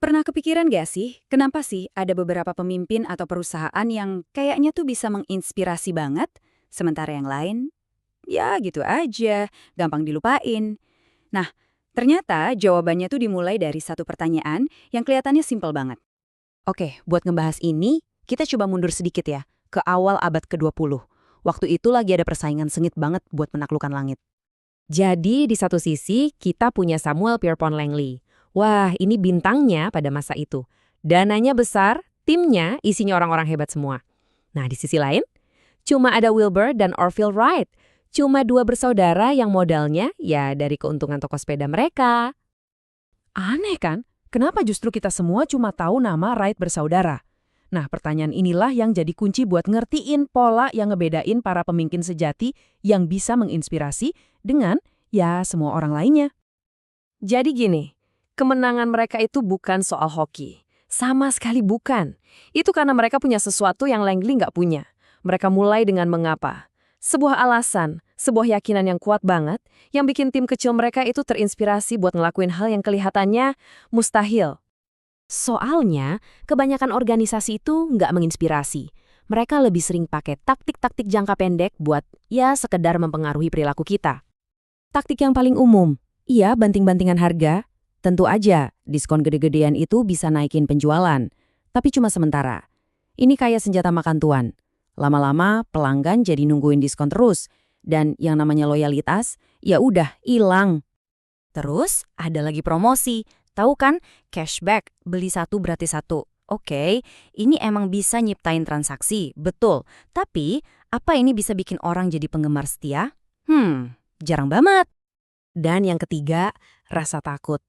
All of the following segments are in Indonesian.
Pernah kepikiran gak sih, kenapa sih ada beberapa pemimpin atau perusahaan yang kayaknya tuh bisa menginspirasi banget, sementara yang lain, ya gitu aja, gampang dilupain. Nah, ternyata jawabannya tuh dimulai dari satu pertanyaan yang kelihatannya simpel banget. Oke, buat ngebahas ini, kita coba mundur sedikit ya, ke awal abad ke-20. Waktu itu lagi ada persaingan sengit banget buat menaklukkan langit. Jadi, di satu sisi, kita punya Samuel Pierpont Langley. Wah, ini bintangnya pada masa itu. Dananya besar, timnya isinya orang-orang hebat semua. Nah, di sisi lain, cuma ada Wilbur dan Orville Wright. Cuma dua bersaudara yang modalnya ya dari keuntungan toko sepeda mereka. Aneh kan? Kenapa justru kita semua cuma tahu nama Wright bersaudara? Nah, pertanyaan inilah yang jadi kunci buat ngertiin pola yang ngebedain para pemimpin sejati yang bisa menginspirasi dengan, ya, semua orang lainnya. Jadi gini, kemenangan mereka itu bukan soal hoki. Sama sekali bukan. Itu karena mereka punya sesuatu yang Langley nggak punya. Mereka mulai dengan mengapa. Sebuah alasan, sebuah yakinan yang kuat banget, yang bikin tim kecil mereka itu terinspirasi buat ngelakuin hal yang kelihatannya mustahil. Soalnya, kebanyakan organisasi itu nggak menginspirasi. Mereka lebih sering pakai taktik-taktik jangka pendek buat, ya, sekedar mempengaruhi perilaku kita. Taktik yang paling umum, iya, banting-bantingan harga. Tentu aja, diskon gede-gedean itu bisa naikin penjualan. Tapi cuma sementara. Ini kayak senjata makan tuan. Lama-lama, pelanggan jadi nungguin diskon terus. Dan yang namanya loyalitas, ya udah, hilang. Terus, ada lagi promosi. Tahu kan, cashback, beli satu gratis satu. Oke, ini emang bisa nyiptain transaksi, betul. Tapi, apa ini bisa bikin orang jadi penggemar setia? Jarang banget. Dan yang ketiga, rasa takut.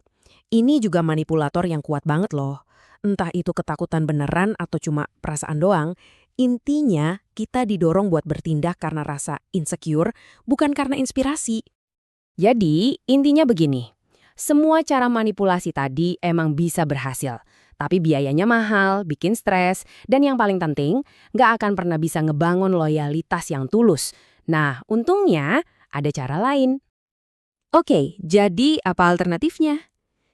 Ini juga manipulator yang kuat banget loh. Entah itu ketakutan beneran atau cuma perasaan doang, intinya kita didorong buat bertindak karena rasa insecure, bukan karena inspirasi. Jadi, intinya begini. Semua cara manipulasi tadi emang bisa berhasil. Tapi biayanya mahal, bikin stres, dan yang paling penting, nggak akan pernah bisa ngebangun loyalitas yang tulus. Nah, untungnya ada cara lain. Oke, jadi apa alternatifnya?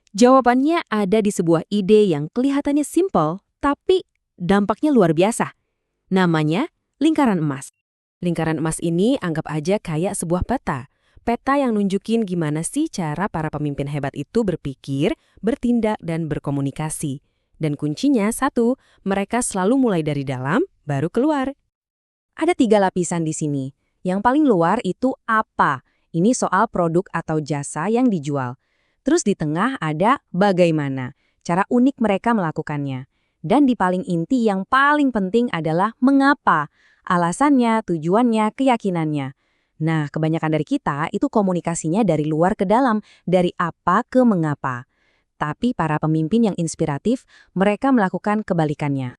Jawabannya ada di sebuah ide yang kelihatannya simpel, tapi dampaknya luar biasa. Namanya lingkaran emas. Lingkaran emas ini anggap aja kayak sebuah peta. Peta yang nunjukin gimana sih cara para pemimpin hebat itu berpikir, bertindak, dan berkomunikasi. Dan kuncinya satu, mereka selalu mulai dari dalam, baru keluar. Ada 3 lapisan di sini. Yang paling luar itu apa? Ini soal produk atau jasa yang dijual. Terus di tengah ada bagaimana, cara unik mereka melakukannya. Dan di paling inti yang paling penting adalah mengapa, alasannya, tujuannya, keyakinannya. Nah, kebanyakan dari kita itu komunikasinya dari luar ke dalam, dari apa ke mengapa. Tapi para pemimpin yang inspiratif, mereka melakukan kebalikannya.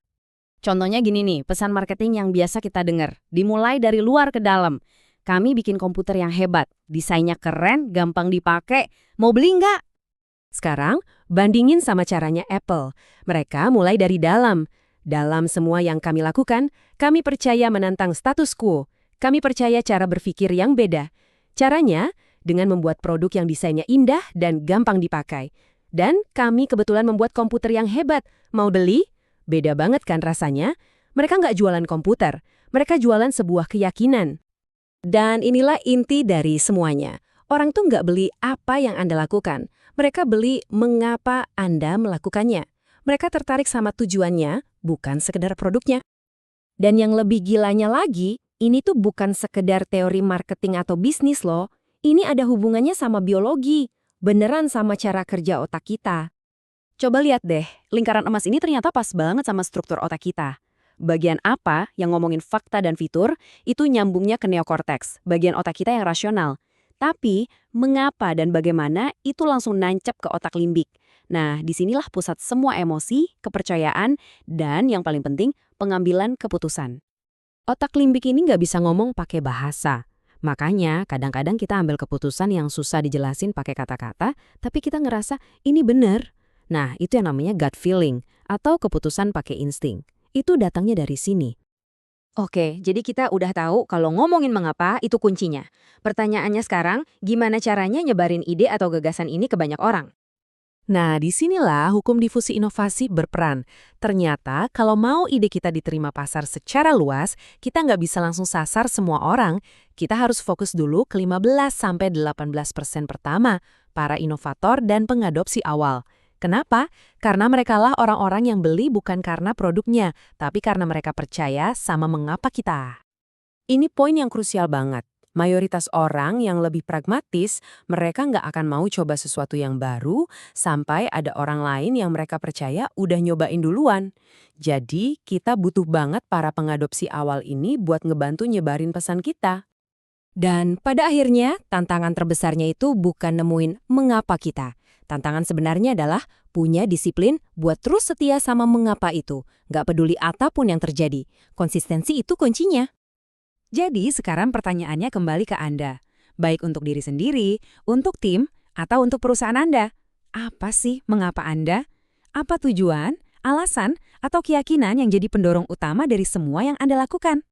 Contohnya gini nih, pesan marketing yang biasa kita dengar, dimulai dari luar ke dalam. Kami bikin komputer yang hebat, desainnya keren, gampang dipakai, mau beli nggak? Sekarang, bandingin sama caranya Apple. Mereka mulai dari dalam. Dalam semua yang kami lakukan, kami percaya menantang status quo. Kami percaya cara berpikir yang beda. Caranya, dengan membuat produk yang desainnya indah dan gampang dipakai. Dan kami kebetulan membuat komputer yang hebat. Mau beli? Beda banget kan rasanya? Mereka nggak jualan komputer. Mereka jualan sebuah keyakinan. Dan inilah inti dari semuanya. Orang tuh nggak beli apa yang Anda lakukan. Mereka beli mengapa Anda melakukannya. Mereka tertarik sama tujuannya, bukan sekedar produknya. Dan yang lebih gilanya lagi, ini tuh bukan sekedar teori marketing atau bisnis loh. Ini ada hubungannya sama biologi. Beneran sama cara kerja otak kita. Coba lihat deh, lingkaran emas ini ternyata pas banget sama struktur otak kita. Bagian apa yang ngomongin fakta dan fitur, itu nyambungnya ke neokorteks, bagian otak kita yang rasional. Tapi, mengapa dan bagaimana itu langsung nancep ke otak limbik. Nah, disinilah pusat semua emosi, kepercayaan, dan yang paling penting, pengambilan keputusan. Otak limbik ini nggak bisa ngomong pakai bahasa. Makanya, kadang-kadang kita ambil keputusan yang susah dijelasin pakai kata-kata, tapi kita ngerasa ini benar. Nah, itu yang namanya gut feeling, atau keputusan pakai insting. Itu datangnya dari sini. Oke, jadi kita udah tahu kalau ngomongin mengapa itu kuncinya. Pertanyaannya sekarang, gimana caranya nyebarin ide atau gagasan ini ke banyak orang? Nah, disinilah hukum difusi inovasi berperan. Ternyata, kalau mau ide kita diterima pasar secara luas, kita nggak bisa langsung sasar semua orang. Kita harus fokus dulu ke 15-18% pertama, para inovator dan pengadopsi awal. Kenapa? Karena merekalah orang-orang yang beli bukan karena produknya, tapi karena mereka percaya sama mengapa kita. Ini poin yang krusial banget. Mayoritas orang yang lebih pragmatis, mereka nggak akan mau coba sesuatu yang baru sampai ada orang lain yang mereka percaya udah nyobain duluan. Jadi, kita butuh banget para pengadopsi awal ini buat ngebantu nyebarin pesan kita. Dan pada akhirnya, tantangan terbesarnya itu bukan nemuin mengapa kita. Tantangan sebenarnya adalah punya disiplin buat terus setia sama mengapa itu. Nggak peduli apapun yang terjadi. Konsistensi itu kuncinya. Jadi sekarang pertanyaannya kembali ke Anda. Baik untuk diri sendiri, untuk tim, atau untuk perusahaan Anda. Apa sih mengapa Anda? Apa tujuan, alasan, atau keyakinan yang jadi pendorong utama dari semua yang Anda lakukan?